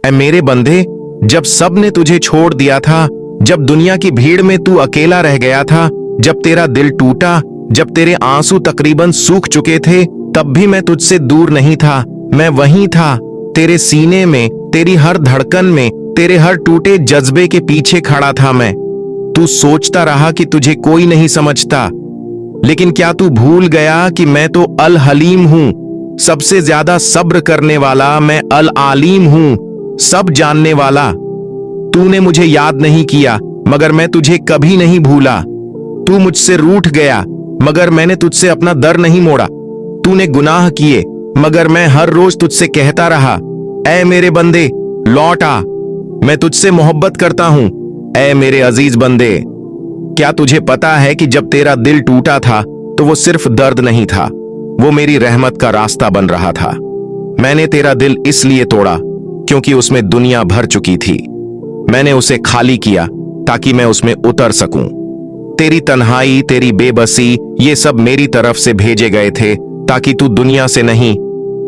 ऐ मेरे बंदे, जब सब ने तुझे छोड़ दिया था, जब दुनिया की भीड़ में तू अकेला रह गया था, जब तेरा दिल टूटा, जब तेरे आंसू तकरीबन सूख चुके थे, तब भी मैं तुझसे दूर नहीं था। मैं वहीं था, तेरे सीने में, तेरी हर धड़कन में, तेरे हर टूटे जज्बे के पीछे खड़ा था मैं। तू सोचता रहा कि तुझे कोई नहीं समझता, लेकिन क्या तू भूल गया कि मैं तो अल हलीम हूं, सबसे ज्यादा सब्र करने वाला। मैं अल आलीम हूं, सब जानने वाला। तूने मुझे याद नहीं किया, मगर मैं तुझे कभी नहीं भूला। तू मुझसे रूठ गया, मगर मैंने तुझसे अपना दर नहीं मोड़ा। तूने गुनाह किए, मगर मैं हर रोज तुझसे कहता रहा, ऐ मेरे बंदे लौट आ, मैं तुझसे मोहब्बत करता हूं। ऐ मेरे अजीज बंदे, क्या तुझे पता है कि जब तेरा दिल टूटा था तो वो सिर्फ दर्द नहीं था, वो मेरी रहमत का रास्ता बन रहा था। मैंने तेरा दिल इसलिए तोड़ा क्योंकि उसमें दुनिया भर चुकी थी। मैंने उसे खाली किया ताकि मैं उसमें उतर सकूं। तेरी तन्हाई, तेरी बेबसी, ये सब मेरी तरफ से भेजे गए थे ताकि तू दुनिया से नहीं,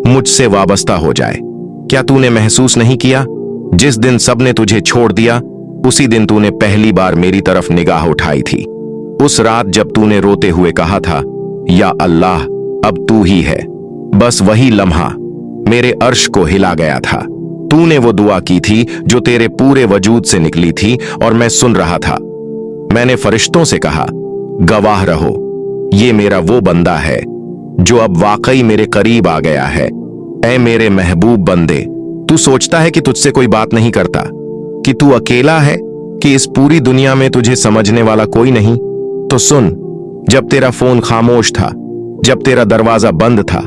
मुझसे वाबस्ता हो जाए। क्या तूने महसूस नहीं किया, जिस दिन सबने तुझे छोड़ दिया, उसी दिन तूने पहली बार मेरी तरफ निगाह उठाई थी। उस रात जब तूने रोते हुए कहा था, या अल्लाह अब तू ही है। बस वही लम्हा मेरे अर्श को हिला गया था। तूने वो दुआ की थी जो तेरे पूरे वजूद से निकली थी और मैं सुन रहा था। मैंने फरिश्तों से कहा, गवाह रहो, ये मेरा वो बंदा है जो अब वाकई मेरे करीब आ गया है। ऐ मेरे महबूब बंदे, तू सोचता है कि तुझसे कोई बात नहीं करता, कि तू अकेला है, कि इस पूरी दुनिया में तुझे समझने वाला कोई नहीं? तो सुन, जब तेरा फोन खामोश था, जब तेरा दरवाजा बंद था,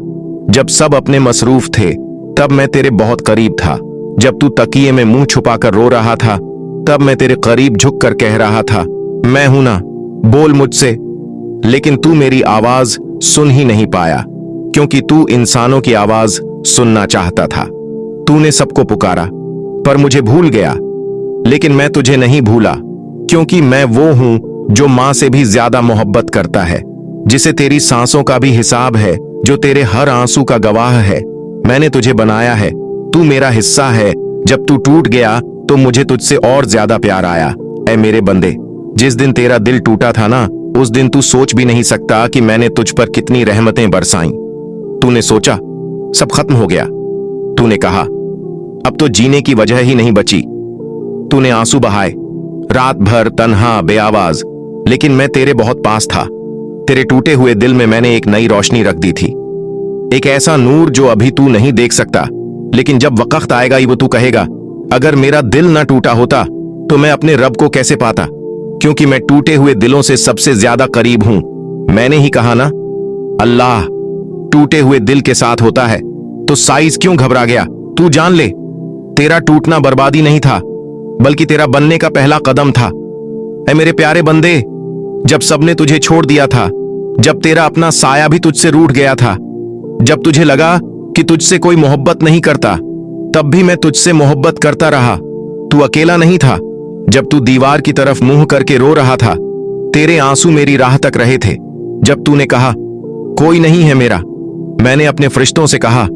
जब सब अपने मसरूफ थे, तब मैं तेरे बहुत करीब था। जब तू तकिए में मुंह छुपाकर रो रहा था, तब मैं तेरे करीब झुककर कह रहा था, मैं हूं ना, बोल मुझसे। लेकिन तू मेरी आवाज सुन ही नहीं पाया, क्योंकि तू इंसानों की आवाज सुनना चाहता था। तूने सबको पुकारा पर मुझे भूल गया, लेकिन मैं तुझे नहीं भूला, क्योंकि मैं वो हूं जो मां से भी ज्यादा मोहब्बत करता है, जिसे तेरी सांसों का भी हिसाब है, जो तेरे हर आंसू का गवाह है। मैंने तुझे बनाया है, तू मेरा हिस्सा है। जब तू टूट गया तो मुझे तुझसे और ज्यादा प्यार आया। ऐ मेरे बंदे, जिस दिन तेरा दिल टूटा था ना, उस दिन तू सोच भी नहीं सकता कि मैंने तुझ पर कितनी रहमतें बरसाईं। तूने सोचा सब खत्म हो गया, तूने कहा अब तो जीने की वजह ही नहीं बची। तूने आंसू बहाए, रात भर तन्हा बेआवाज, लेकिन मैं तेरे बहुत पास था। तेरे टूटे हुए दिल में मैंने एक नई रोशनी रख दी थी, एक ऐसा नूर जो अभी तू नहीं देख सकता, लेकिन जब वक्त आएगा वो तू कहेगा, अगर मेरा दिल ना टूटा होता तो मैं अपने रब को कैसे पाता, क्योंकि मैं टूटे हुए दिलों से सबसे ज्यादा करीब हूं। मैंने ही कहा ना, अल्लाह टूटे हुए दिल के साथ होता है, तो साइज क्यों घबरा गया? तू जान ले, तेरा टूटना बर्बादी नहीं था, बल्कि तेरा बनने का पहला कदम था। ऐ मेरे प्यारे बंदे, जब सबने तुझे छोड़ दिया था, जब तेरा अपना साया भी तुझसे रूठ गया था, जब तुझे लगा कि तुझसे कोई मोहब्बत नहीं करता, तब भी मैं तुझसे मोहब्बत करता रहा। तू अकेला नहीं था। जब तू दीवार की तरफ मुंह करके रो रहा था, तेरे आंसू मेरी राह तक रहे थे। जब तूने कहा कोई नहीं है मेरा, मैंने अपने फरिश्तों से कहा,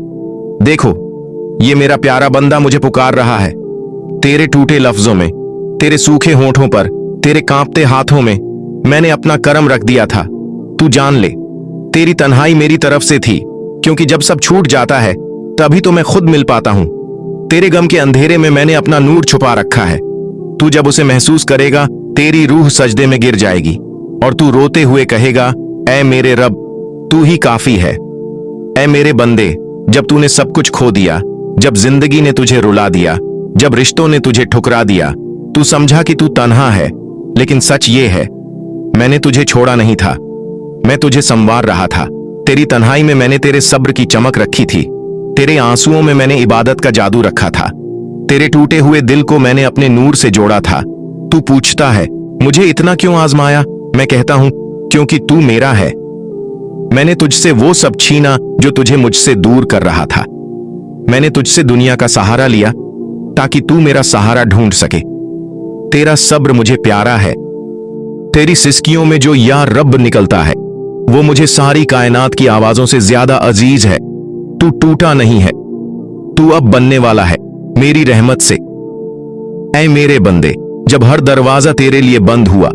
देखो ये मेरा प्यारा बंदा मुझे पुकार रहा है। तेरे टूटे लफ्जों में, तेरे सूखे होंठों पर, तेरे कांपते हाथों में मैंने अपना करम रख दिया था। तू जान ले, तेरी तन्हाई मेरी तरफ से थी, क्योंकि जब सब छूट जाता है तभी तो मैं खुद मिल पाता हूं। तेरे गम के अंधेरे में मैंने अपना नूर छुपा रखा है। तू जब उसे महसूस करेगा, तेरी रूह सजदे में गिर जाएगी और तू रोते हुए कहेगा, ऐ मेरे रब, तू ही काफी है। ऐ मेरे बंदे, जब तूने सब कुछ खो दिया, जब जिंदगी ने तुझे रुला दिया, जब रिश्तों ने तुझे ठुकरा दिया, तू समझा कि तू तन्हा है, लेकिन सच ये है, मैंने तुझे छोड़ा नहीं था, मैं तुझे संवार रहा था। तेरी तन्हाई में मैंने तेरे सब्र की चमक रखी थी, तेरे आंसुओं में मैंने इबादत का जादू रखा था, तेरे टूटे हुए दिल को मैंने अपने नूर से जोड़ा था। तू पूछता है मुझे इतना क्यों आजमाया? मैं कहता हूं क्योंकि तू मेरा है। मैंने तुझसे वो सब छीना जो तुझे मुझसे दूर कर रहा था। मैंने तुझसे दुनिया का सहारा लिया ताकि तू मेरा सहारा ढूंढ सके। तेरा सब्र मुझे प्यारा है। तेरी सिसकियों में जो या रब निकलता है वो मुझे सारी कायनात की आवाजों से ज्यादा अजीज है। तू टूटा नहीं है, तू अब बनने वाला है। मेरी रहमत से। ऐ मेरे बंदे, जब हर दरवाजा तेरे लिए बंद हुआ,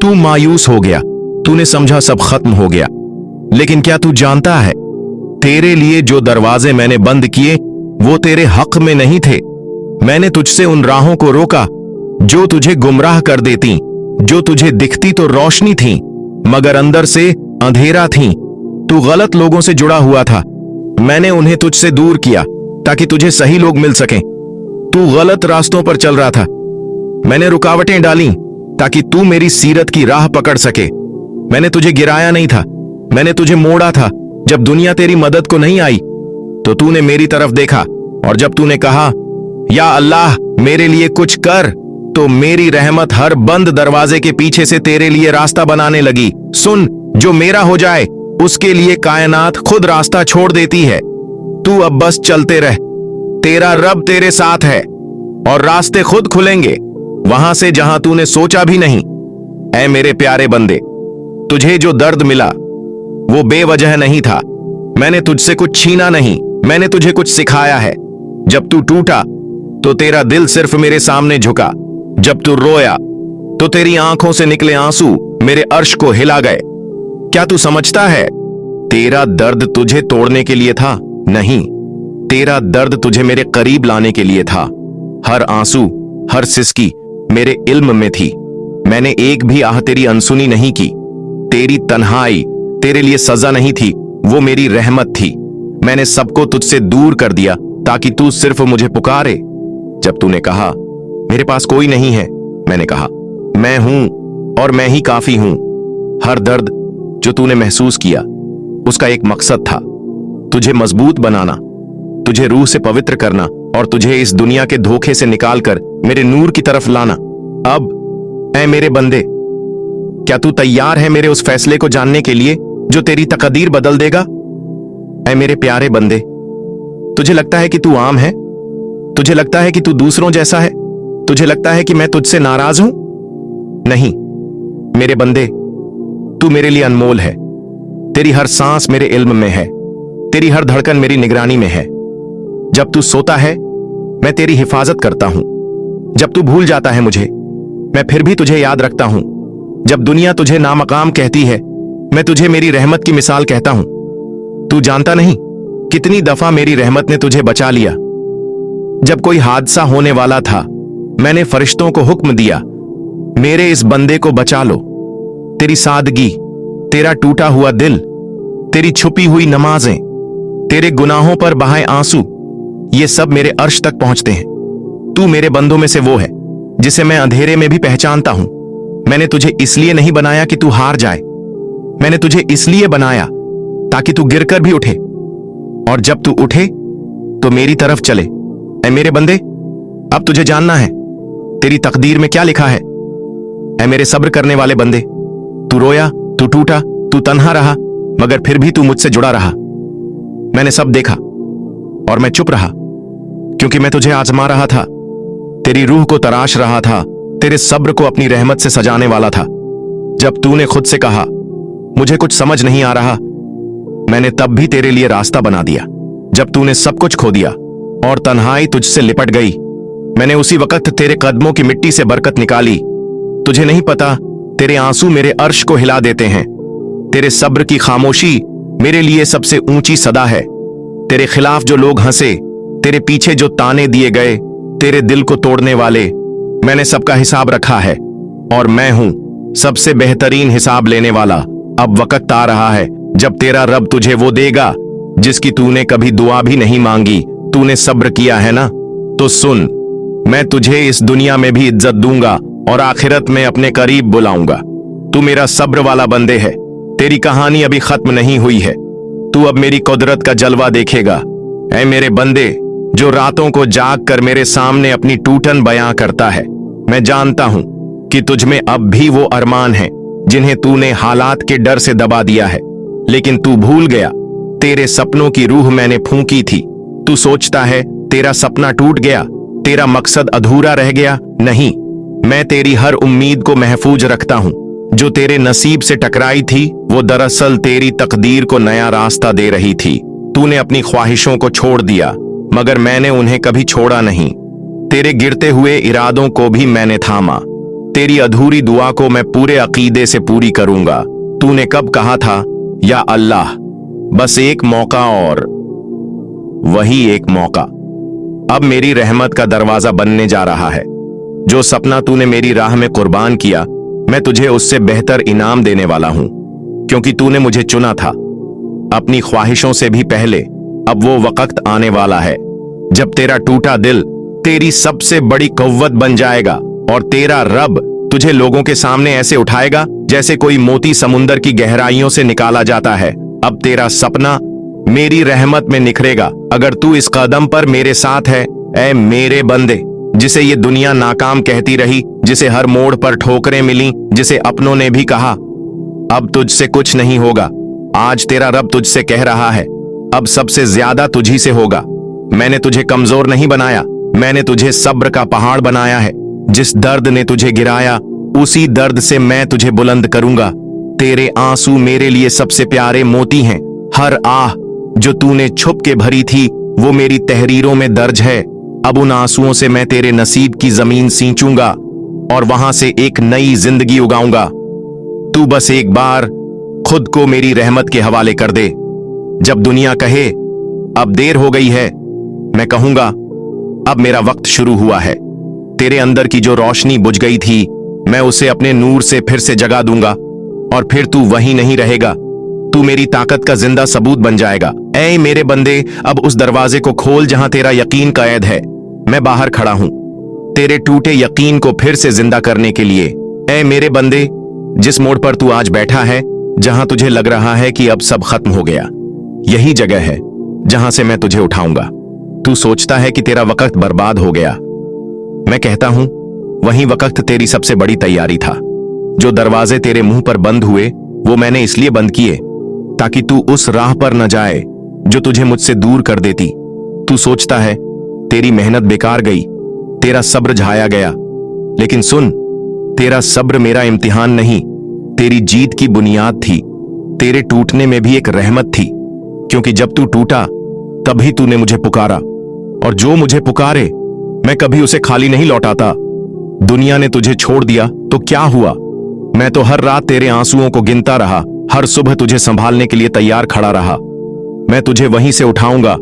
तू मायूस हो गया, तूने समझा सब खत्म हो गया। लेकिन क्या तू जानता है, तेरे लिए जो दरवाजे मैंने बंद किए वो तेरे हक में नहीं थे। मैंने तुझसे उन राहों को रोका जो तुझे गुमराह कर देती, जो तुझे दिखती तो रोशनी थी मगर अंदर से अंधेरा थी। तू गलत लोगों से जुड़ा हुआ था, मैंने उन्हें तुझसे दूर किया ताकि तुझे सही लोग मिल सकें। तू गलत रास्तों पर चल रहा था, मैंने रुकावटें डाली ताकि तू मेरी सीरत की राह पकड़ सके। मैंने तुझे गिराया नहीं था, मैंने तुझे मोड़ा था। जब दुनिया तेरी मदद को नहीं आई तो तूने मेरी तरफ देखा, और जब तूने कहा या अल्लाह मेरे लिए कुछ कर, तो मेरी रहमत हर बंद दरवाजे के पीछे से तेरे लिए रास्ता बनाने लगी। सुन, जो मेरा हो जाए उसके लिए कायनात खुद रास्ता छोड़ देती है। तू अब बस चलते रह, तेरा रब तेरे साथ है और रास्ते खुद खुलेंगे वहां से जहां तूने सोचा भी नहीं। ऐ मेरे प्यारे बंदे, तुझे जो दर्द मिला वो बेवजह नहीं था। मैंने तुझसे कुछ छीना नहीं, मैंने तुझे कुछ सिखाया है। जब तू टूटा तो तेरा दिल सिर्फ मेरे सामने झुका, जब तू रोया तो तेरी आंखों से निकले आंसू मेरे अर्श को हिला गए। क्या तू समझता है, तेरा दर्द तुझे तोड़ने के लिए था? नहीं, तेरा दर्द तुझे मेरे करीब लाने के लिए था। हर आंसू, हर सिसकी मेरे इल्म में थी। मैंने एक भी आह तेरी अनसुनी नहीं की। तेरी तन्हाई तेरे लिए सजा नहीं थी, वो मेरी रहमत थी। मैंने सबको तुझसे दूर कर दिया ताकि तू सिर्फ मुझे पुकारे। जब तूने कहा मेरे पास कोई नहीं है, मैंने कहा मैं हूं और मैं ही काफी हूं। हर दर्द जो तूने महसूस किया उसका एक मकसद था, तुझे मजबूत बनाना, तुझे रूह से पवित्र करना और तुझे इस दुनिया के धोखे से निकालकर मेरे नूर की तरफ लाना। अब ऐ मेरे बंदे, क्या तू तैयार है मेरे उस फैसले को जानने के लिए जो तेरी तकदीर बदल देगा? ऐ मेरे प्यारे बंदे, तुझे लगता है कि तू आम है, तुझे लगता है कि तू दूसरों जैसा है, तुझे लगता है कि मैं तुझसे नाराज हूं? नहीं मेरे बंदे, तू मेरे लिए अनमोल है। तेरी हर सांस मेरे इल्म में है, तेरी हर धड़कन मेरी निगरानी में है। जब तू सोता है मैं तेरी हिफाजत करता हूं, जब तू भूल जाता है मुझे मैं फिर भी तुझे याद रखता हूं। जब दुनिया तुझे नामकाम कहती है मैं तुझे मेरी रहमत की मिसाल कहता हूं। तू जानता नहीं कितनी दफा मेरी रहमत ने तुझे बचा लिया। जब कोई हादसा होने वाला था मैंने फरिश्तों को हुक्म दिया, मेरे इस बंदे को बचा लो। तेरी सादगी, तेरा टूटा हुआ दिल, तेरी छुपी हुई नमाजें, तेरे गुनाहों पर बहाए आंसू, ये सब मेरे अर्श तक पहुंचते हैं। तू मेरे बंदों में से वो है जिसे मैं अंधेरे में भी पहचानता हूं। मैंने तुझे इसलिए नहीं बनाया कि तू हार जाए, मैंने तुझे इसलिए बनाया ताकि तू गिरकर भी उठे, और जब तू उठे तो मेरी तरफ चले। ऐ मेरे बंदे, अब तुझे जानना है तेरी तकदीर में क्या लिखा है। ऐ मेरे सब्र करने वाले बंदे, तू रोया, तू टूटा, तू तन्हा रहा, मगर फिर भी तू मुझसे जुड़ा रहा। मैंने सब देखा और मैं चुप रहा क्योंकि मैं तुझे आजमा रहा था, तेरी रूह को तराश रहा था, तेरे सब्र को अपनी रहमत से सजाने वाला था। जब तूने खुद से कहा मुझे कुछ समझ नहीं आ रहा, मैंने तब भी तेरे लिए रास्ता बना दिया। जब तूने सब कुछ खो दिया और तन्हाई तुझसे लिपट गई, मैंने उसी वक्त तेरे कदमों की मिट्टी से बरकत निकाली। तुझे नहीं पता तेरे आंसू मेरे अर्श को हिला देते हैं, तेरे सब्र की खामोशी मेरे लिए सबसे ऊंची सदा है। तेरे खिलाफ जो लोग हंसे, तेरे पीछे जो ताने दिए गए, तेरे दिल को तोड़ने वाले, मैंने सबका हिसाब रखा है और मैं हूं सबसे बेहतरीन हिसाब लेने वाला। अब वक्त आ रहा है जब तेरा रब तुझे वो देगा जिसकी तूने कभी दुआ भी नहीं मांगी। तूने सब्र किया है ना, तो सुन, मैं तुझे इस दुनिया में भी इज्जत दूंगा और आखिरत में अपने करीब बुलाऊंगा। तू मेरा सब्र वाला बंदे है, तेरी कहानी अभी खत्म नहीं हुई है, तू अब मेरी कुदरत का जलवा देखेगा। ऐ मेरे बंदे, जो रातों को जाग कर मेरे सामने अपनी टूटन बयां करता है, मैं जानता हूं कि तुझ में अब भी वो अरमान हैं जिन्हें तूने हालात के डर से दबा दिया है, लेकिन तू भूल गया। तेरे सपनों की रूह मैंने फूंकी थी। तू सोचता है तेरा सपना टूट गया, तेरा मकसद अधूरा रह गया। नहीं, मैं तेरी हर उम्मीद को महफूज रखता हूं। जो तेरे नसीब से टकराई थी वो दरअसल तेरी तकदीर को नया रास्ता दे रही थी। तूने अपनी ख्वाहिशों को छोड़ दिया, मगर मैंने उन्हें कभी छोड़ा नहीं। तेरे गिरते हुए इरादों को भी मैंने थामा। तेरी अधूरी दुआ को मैं पूरे अकीदे से पूरी करूंगा। तूने कब कहा था, या अल्लाह, बस एक मौका और, वही एक मौका। अब मेरी रहमत का दरवाजा बनने जा रहा है। जो सपना तूने मेरी राह में कुर्बान किया, मैं तुझे उससे बेहतर इनाम देने वाला हूं, क्योंकि तूने मुझे चुना था। अपनी ख्वाहिशों से भी पहले अब वो वक्त आने वाला है जब तेरा टूटा दिल तेरी सबसे बड़ी कव्वत बन जाएगा और तेरा रब तुझे लोगों के सामने ऐसे उठाएगा जैसे कोई मोती समुंदर की गहराइयों से निकाला जाता है। अब तेरा सपना मेरी रहमत में निखरेगा अगर तू इस कदम पर मेरे साथ है। ऐ मेरे बंदे, जिसे ये दुनिया नाकाम कहती रही, जिसे हर मोड़ पर ठोकरें मिली, जिसे अपनों ने भी कहा अब तुझसे कुछ नहीं होगा, आज तेरा रब तुझसे कह रहा है अब सबसे ज्यादा तुझी से होगा। मैंने तुझे कमजोर नहीं बनाया, मैंने तुझे सब्र का पहाड़ बनाया है। जिस दर्द ने तुझे गिराया उसी दर्द से मैं तुझे बुलंद करूंगा। तेरे आंसू मेरे लिए सबसे प्यारे मोती हैं। हर आह जो तूने छुप के भरी थी वो मेरी तहरीरों में दर्ज है। अब उन आंसुओं से मैं तेरे नसीब की जमीन सींचूंगा और वहां से एक नई जिंदगी उगाऊंगा। तू बस एक बार खुद को मेरी रहमत के हवाले कर दे। जब दुनिया कहे अब देर हो गई है, मैं कहूंगा अब मेरा वक्त शुरू हुआ है। तेरे अंदर की जो रोशनी बुझ गई थी, मैं उसे अपने नूर से फिर से जगा दूंगा और फिर तू वहीं नहीं रहेगा। तू मेरी ताकत का जिंदा सबूत बन जाएगा। ऐ मेरे बंदे, अब उस दरवाजे को खोल जहां तेरा यकीन कैद है। मैं बाहर खड़ा हूं तेरे टूटे यकीन को फिर से जिंदा करने के लिए। ऐ मेरे बंदे, जिस मोड़ पर तू आज बैठा है, जहां तुझे लग रहा है कि अब सब खत्म हो गया, यही जगह है जहां से मैं तुझे उठाऊंगा। तू सोचता है कि तेरा वक्त बर्बाद हो गया, मैं कहता हूं वही वक्त तेरी सबसे बड़ी तैयारी था। जो दरवाजे तेरे मुंह पर बंद हुए वो मैंने इसलिए बंद किए ताकि तू उस राह पर न जाए जो तुझे मुझसे दूर कर देती। तू सोचता है तेरी मेहनत बेकार गई, तेरा सब्र झाया गया, लेकिन सुन, तेरा सब्र मेरा इम्तिहान नहीं, तेरी जीत की बुनियाद थी। तेरे टूटने में भी एक रहमत थी, क्योंकि जब तू टूटा तभी तूने मुझे पुकारा, और जो मुझे पुकारे मैं कभी उसे खाली नहीं लौटाता। दुनिया ने तुझे छोड़ दिया तो क्या हुआ, मैं तो हर रात तेरे आंसुओं को गिनता रहा, हर सुबह तुझे संभालने के लिए तैयार खड़ा रहा। मैं तुझे वहीं से उठाऊंगा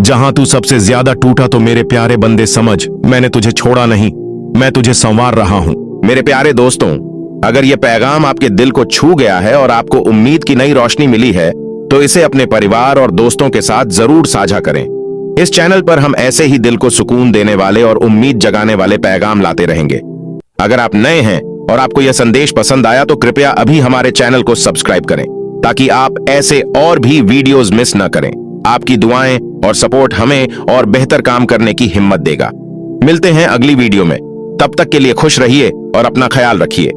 जहां तू सबसे ज्यादा टूटा। तो मेरे प्यारे बंदे समझ, मैंने तुझे छोड़ा नहीं, मैं तुझे संवार रहा हूं। मेरे प्यारे दोस्तों, अगर यह पैगाम आपके दिल को छू गया है और आपको उम्मीद की नई रोशनी मिली है तो इसे अपने परिवार और दोस्तों के साथ जरूर साझा करें। इस चैनल पर हम ऐसे ही दिल को सुकून देने वाले और उम्मीद जगाने वाले पैगाम लाते रहेंगे। अगर आप नए हैं और आपको यह संदेश पसंद आया तो कृपया अभी हमारे चैनल को सब्सक्राइब करें ताकि आप ऐसे और भी वीडियोस मिस न करें। आपकी दुआएं और सपोर्ट हमें और बेहतर काम करने की हिम्मत देगा। मिलते हैं अगली वीडियो में, तब तक के लिए खुश रहिए और अपना ख्याल रखिए।